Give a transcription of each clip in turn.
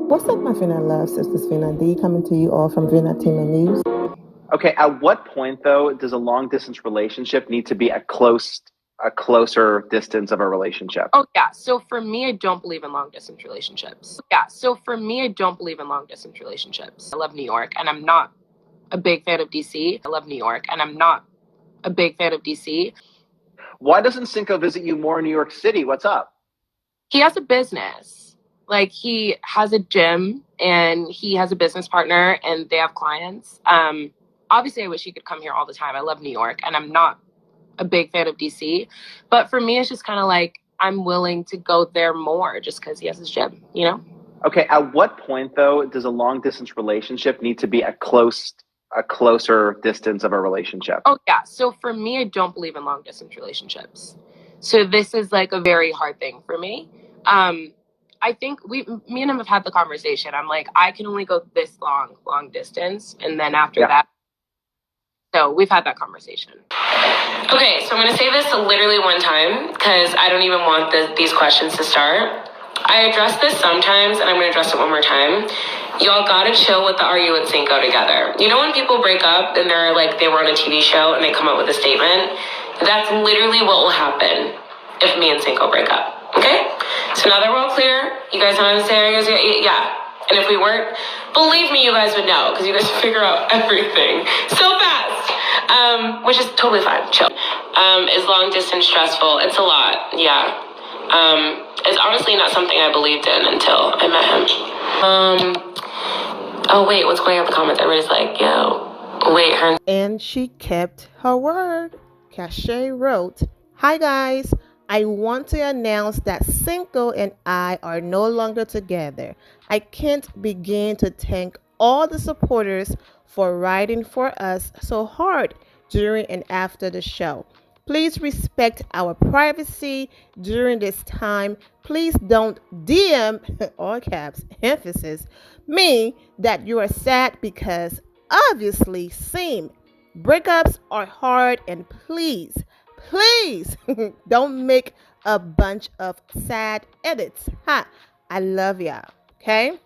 What's up, my Vina love? Sisters Vina D coming to you all from Vina Team and News. Okay, at what point though does a long distance relationship need to be a closer distance of a relationship? Oh yeah. So for me, I don't believe in long distance relationships. I love New York and I'm not a big fan of DC. Why doesn't Cinco visit you more in New York City? What's up? He has a business. Like he has a gym and he has a business partner and they have clients. Obviously I wish he could come here all the time. I love New York and I'm not a big fan of DC. But for me, it's just kind of like I'm willing to go there more just because he has his gym, you know? Okay, at what point though does a long distance relationship need to be a closer distance of a relationship? Oh yeah. So for me, I don't believe in long distance relationships. So this is like a very hard thing for me. I think me and him have had the conversation. I'm like, I can only go this long distance. And then after that, so we've had that conversation. Okay, so I'm going to say this literally one time because I don't even want these questions to start. I address this sometimes and I'm going to address it one more time. Y'all got to chill with the Are You and Cinco together. You know when people break up and they're like, they were on a TV show and they come up with a statement? That's literally what will happen if me and Cinco break up. Okay? So now that we're all clear, you guys know what I'm saying? Yeah. And if we weren't, believe me, you guys would know because you guys figure out everything so fast. Which is totally fine. Chill. Is long distance stressful? It's a lot. Yeah. It's honestly not something I believed in until I met him. Oh wait, what's going on in the comments? Everybody's like, yo, wait, her. And she kept her word. Cashay wrote, "Hi guys, I want to announce that Cinco and I are no longer together. I can't begin to thank all the supporters for riding for us so hard during and after the show. Please respect our privacy during this time. Please don't DM, all caps, emphasis, me that you are sad because obviously same. Breakups are hard and please don't make a bunch of sad edits. Ha, I love y'all." Okay?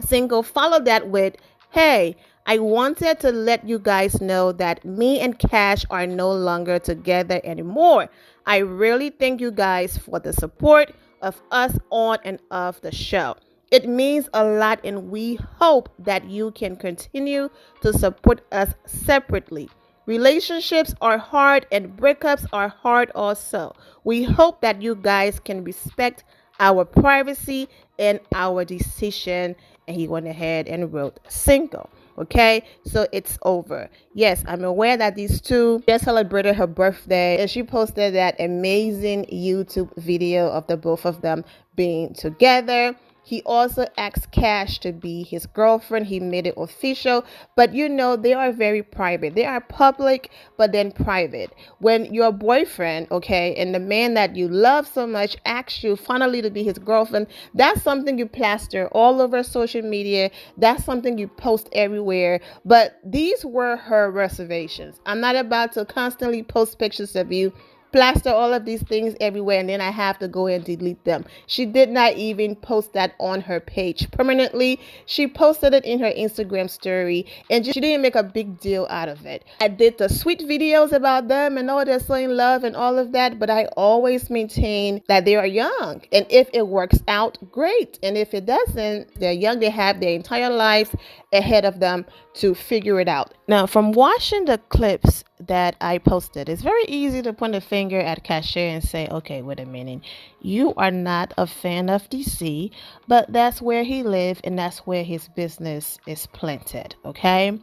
Cinco followed that with, "Hey, I wanted to let you guys know that me and Cash are no longer together anymore. I really thank you guys for the support of us on and off the show. It means a lot and we hope that you can continue to support us separately. Relationships are hard and breakups are hard also. We hope that you guys can respect our privacy and our decision." And he went ahead and wrote Cinco. Okay, so it's over. Yes, I'm aware that these two just celebrated her birthday and she posted that amazing YouTube video of the both of them being together. He also asked Cash to be his girlfriend. He made it official. But you know, they are very private. They are public, but then private. When your boyfriend, okay, and the man that you love so much asks you finally to be his girlfriend, that's something you plaster all over social media. That's something you post everywhere. But these were her reservations. I'm not about to constantly post pictures of you, plaster all of these things everywhere, and then I have to go and delete them. She did not even post that on her page permanently. She posted it in her Instagram story, and she didn't make a big deal out of it. I did the sweet videos about them and all they're so in love and all of that, but I always maintain that they are young, and if it works out, great, and if it doesn't, they're young. They have their entire lives ahead of them to figure it out. Now, from watching the clips that I posted, it's very easy to point a finger at Cashay and say, okay, wait a minute, you are not a fan of DC, but that's where he lives and that's where his business is planted, okay?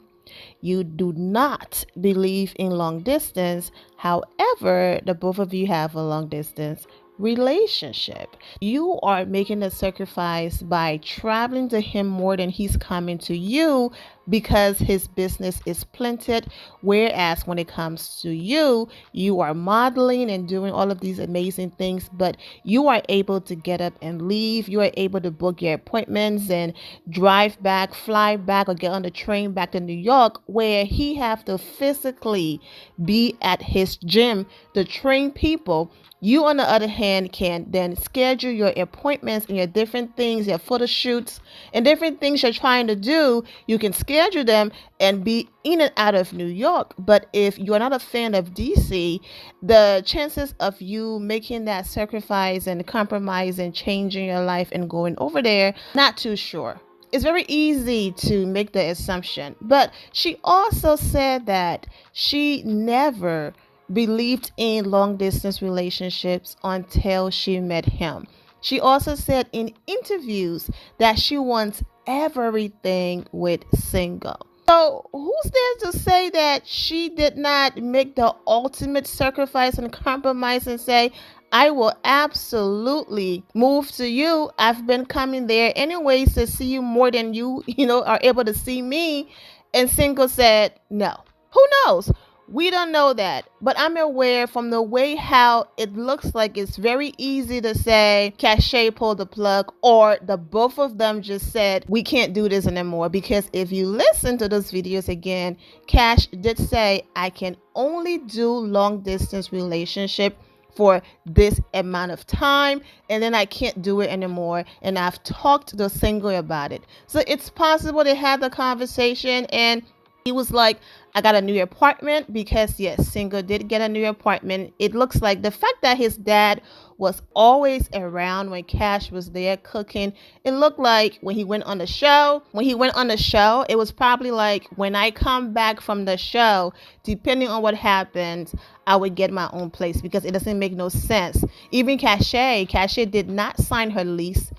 You do not believe in long distance. However, the both of you have a long distance relationship. You are making a sacrifice by traveling to him more than he's coming to you because his business is planted, whereas when it comes to you, you are modeling and doing all of these amazing things, but you are able to get up and leave. You are able to book your appointments and drive back, fly back, or get on the train back to New York, where he have to physically be at his gym to train people. You, on the other hand, hand can then schedule your appointments and your different things, your photo shoots and different things you're trying to do. You can schedule them and be in and out of New York. But if you're not a fan of DC, the chances of you making that sacrifice and compromise and changing your life and going over there, not too sure. It's very easy to make the assumption. But she also said that she never believed in long distance relationships until she met him. She also said in interviews that she wants everything with Cinco. So who's there to say that she did not make the ultimate sacrifice and compromise and say, I will absolutely move to you. I've been coming there anyways to see you more than you, are able to see me. And Cinco said, no. Who knows? We don't know that, but I'm aware from the way how it looks like it's very easy to say Cashay pulled the plug, or the both of them just said we can't do this anymore. Because if you listen to those videos again, Cash did say I can only do long distance relationship for this amount of time, and then I can't do it anymore. And I've talked to Cinco about it. So it's possible they had the conversation and he was like, I got a new apartment, because yes, Cinco did get a new apartment. It looks like the fact that his dad was always around when Cash was there cooking. It looked like when he went on the show, it was probably like, when I come back from the show, depending on what happens, I would get my own place, because it doesn't make no sense. Even Cashay did not sign her lease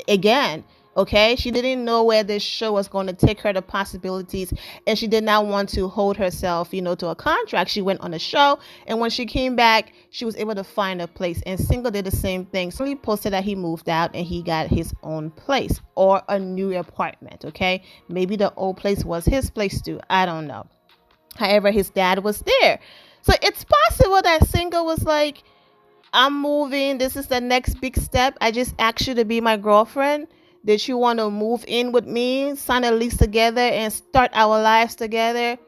again. Okay, she didn't know where this show was going to take her, the possibilities, and she did not want to hold herself, to a contract. She went on a show, and when she came back, she was able to find a place. And Cinco did the same thing. So he posted that he moved out and he got his own place or a new apartment. Okay, maybe the old place was his place too. I don't know. However, his dad was there, so it's possible that Cinco was like, "I'm moving. This is the next big step. I just asked you to be my girlfriend. Did you want to move in with me, sign a lease together, and start our lives together?"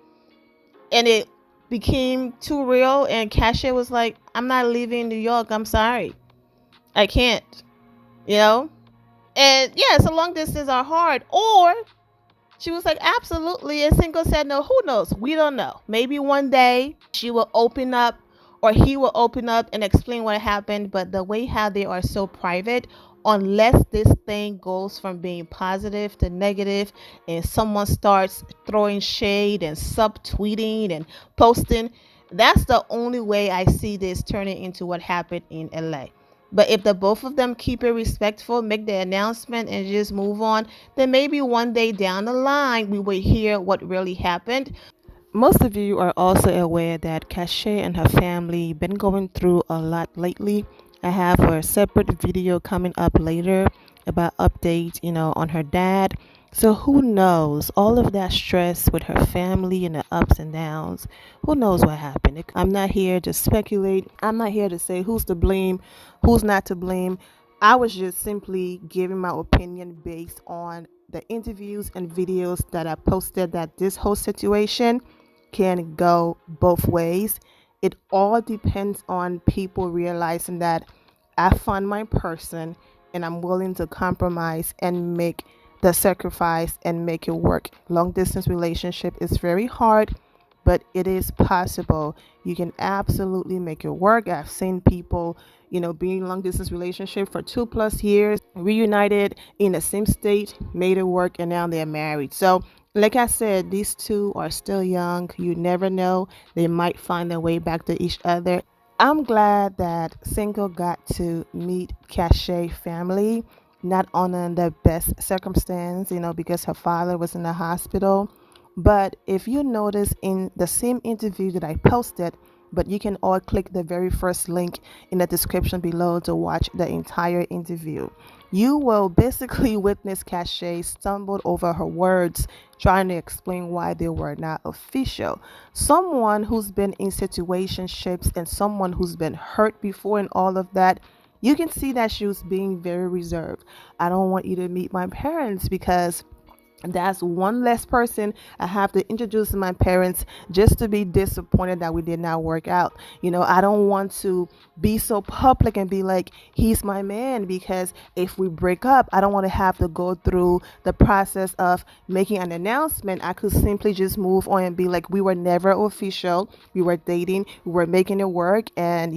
And it became too real. And Cashay was like, I'm not leaving New York. I'm sorry. I can't. And yeah, so long distance are hard. Or she was like, absolutely. And Cinco said, no, who knows? We don't know. Maybe one day she will open up, or he will open up and explain what happened. But the way how they are so private, unless this thing goes from being positive to negative and someone starts throwing shade and subtweeting and posting, that's the only way I see this turning into what happened in LA. But if the both of them keep it respectful, make the announcement and just move on, then maybe one day down the line we will hear what really happened. Most of you are also aware that Cashay and her family been going through a lot lately. I have a separate video coming up later about updates, on her dad. So who knows? All of that stress with her family and the ups and downs. Who knows what happened? I'm not here to speculate. I'm not here to say who's to blame, who's not to blame. I was just simply giving my opinion based on the interviews and videos that I posted, that this whole situation can go both ways. It all depends on people realizing that I found my person and I'm willing to compromise and make the sacrifice and make it work. Long distance relationship is very hard, but it is possible. You can absolutely make it work. I've seen people, being in long distance relationship for 2+ years, reunited in the same state, made it work, and now they're married. So like I said, these two are still young. You never know. They might find their way back to each other. I'm glad that Cinco got to meet Cashay family, not under the best circumstance, because her father was in the hospital. But if you notice in the same interview that I posted, but you can all click the very first link in the description below to watch the entire interview. You will basically witness Cashay stumbled over her words, trying to explain why they were not official. Someone who's been in situationships and someone who's been hurt before and all of that, you can see that she was being very reserved. I don't want you to meet my parents because That's one less person I have to introduce to my parents just to be disappointed that we did not work out. I don't want to be so public and be like, he's my man, because if we break up, I don't want to have to go through the process of making an announcement. I could simply just move on and be like, we were never official. We were dating, we were making it work, and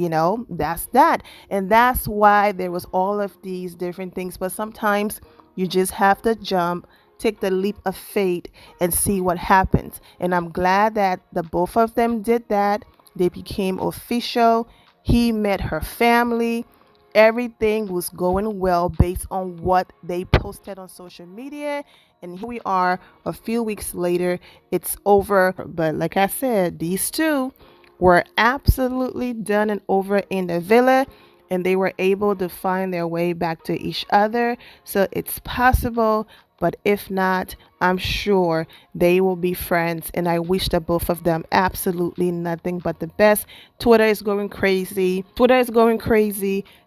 that's that. And that's why there was all of these different things. But sometimes you just have to jump, take the leap of faith, and see what happens. And I'm glad that the both of them did that. They became official. He met her family. Everything was going well based on what they posted on social media. And here we are a few weeks later. It's over. But like I said, these two were absolutely done and over in the villa, and they were able to find their way back to each other. So it's possible, but if not, I'm sure they will be friends, and I wish the both of them absolutely nothing but the best. Twitter is going crazy.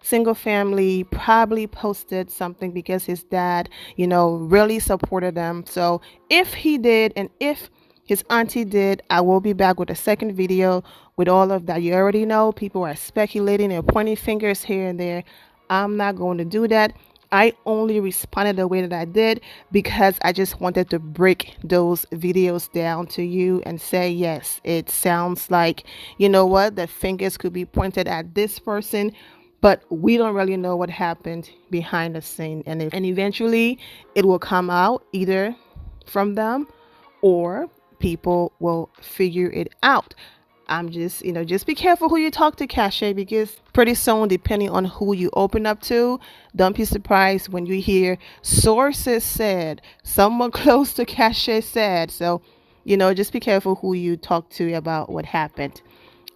Single family probably posted something because his dad, really supported them. So if he did, and if his auntie did, I will be back with a second video with all of that. You already know people are speculating and pointing fingers here and there. I'm not going to do that. I only responded the way that I did because I just wanted to break those videos down to you and say, yes, it sounds like, the fingers could be pointed at this person, but we don't really know what happened behind the scene. And eventually it will come out either from them or people will figure it out. I'm just be careful who you talk to, Cashay, because pretty soon, depending on who you open up to, don't be surprised when you hear sources said, someone close to Cashay said. So, just be careful who you talk to about what happened.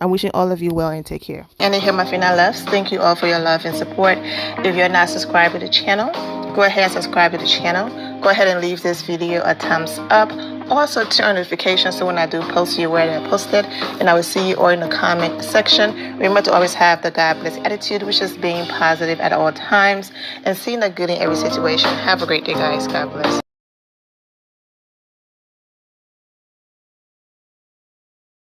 I'm wishing all of you well and take care. And here my final loves. Thank you all for your love and support. If you're not subscribed to the channel, go ahead and subscribe to the channel. Go ahead and leave this video a thumbs up. Also turn on notifications so when I do post, you're aware that I posted. And I will see you all in the comment section. Remember to always have the God bless attitude, which is being positive at all times and seeing the good in every situation. Have a great day, guys. God bless.